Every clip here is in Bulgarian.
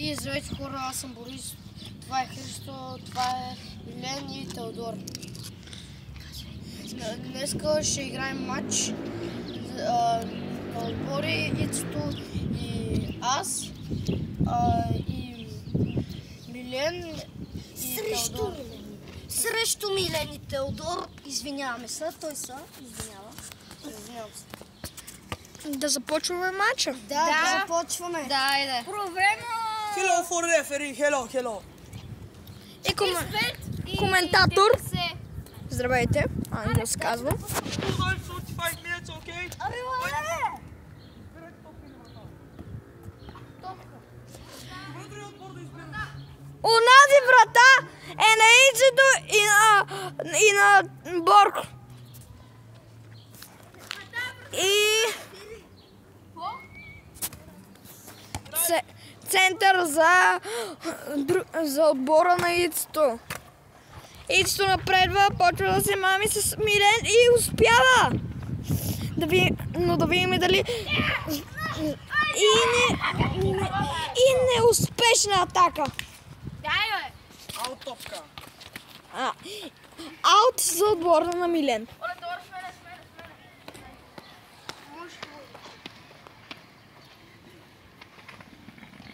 И здравейте хора, аз съм Борис, това е Христо, това е Милен и Теодор. Днеска ще играем матч на отбори Ицето и аз и Милен и Теодор. Срещу Милен и Теодор, извиняваме се, той се извинява. Извинявам се. Да започваме матча? Да, започваме. Да, айде. Hello for referee, hello. И коментатор. Здравейте, Ангел се казва. Унази врата е на Ицето и на Борко. И център за отбора на Ицето. Ицето напредва, почва да се мами с Милен и успява. Но да видим дали... И неуспешна атака. Аут топка. Аут за отбора на Милен.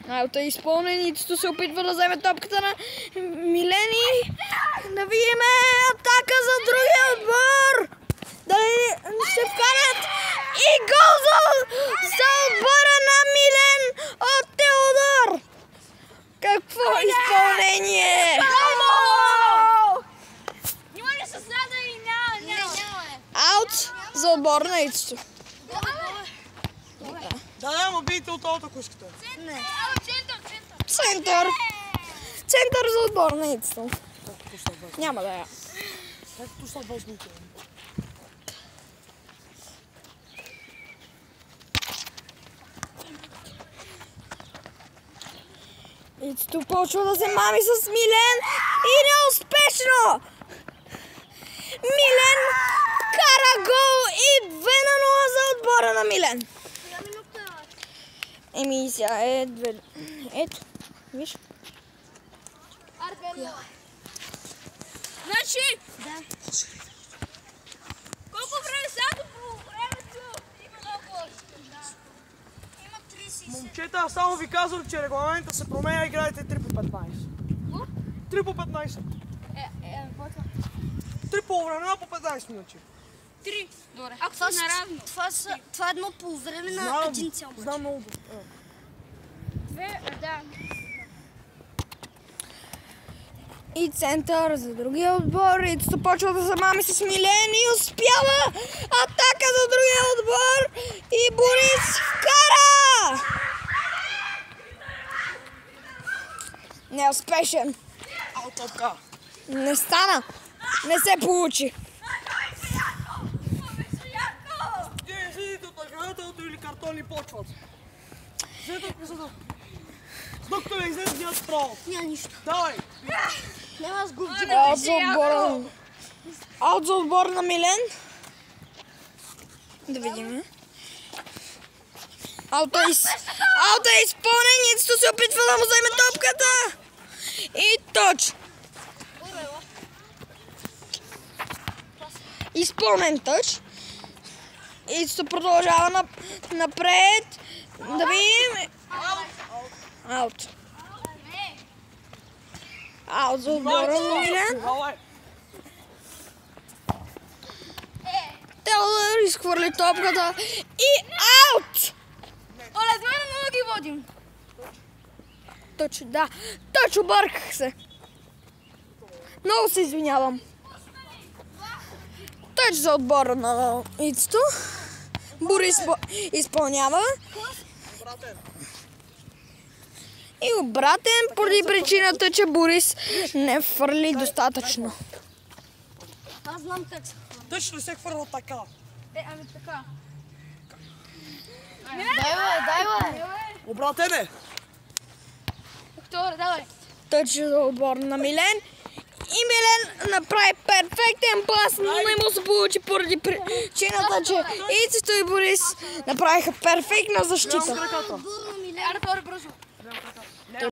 Аут е изпълнен, Ицето се опитва да вземе топката на Милен и да видим атака за другия отбор. Дали ще вкарат и гол за отбора на Милен от Теодор. Какво изпълнение! Аут за отбора на Ицето. Да, ама бийте от това кушката. Център за отбор на Ицето. Няма да я. Както са важните. Ицето почва да се мами с Милен и неуспешно! Милен кара гол и 2-0 за отбора на Милен. Еми сега ето, виж. Значи, колко време сега по времето има много? Има 30. Момчета, аз само ви казвам, че регламента се променя, играете 3 по 15. 3 по 15. 3 по време, по 15 минути. 3. Добре. Ако са наравно. Това е едно по време на един цял мач. Знам много добре. 2, да. И център за другия отбор. Ицето почва да се мами с Милен и успява. Атака за другия отбор. И Борис вкара! Неуспешен. Аут топка. Не стана. Не се получи. Видите от наградателното или картони почват. Взете писата. С докато ме излезе, нямат право. Няма нищо. Давай. Няма аз го Аут за отбора на Милен. Да видим. Аут е изпълнен. Ицето се опитва да му вземе топката. И точ. Изпълнен точ. Ицето продължава напред. Да видим. Аут. Аут за отбора на Милен. Теодор изхвърли топката и аут! Оле, две да ги водим. Точно, да. Точно обърках се. Много се извинявам. Точно за отбора на Ицето. Борис изпълнява. И обратен, поради причината, че Борис не фърли достатъчно. Аз знам как се хвърля. Точно се хвърля така. Ами така. Дай, Обратен е. Втора, давай. Точно за отбор на Милен. И Милен направи перфектен пас, но не му се получи поради причината, че Ицето и Борис направиха перфектна защита. Ара, бързо.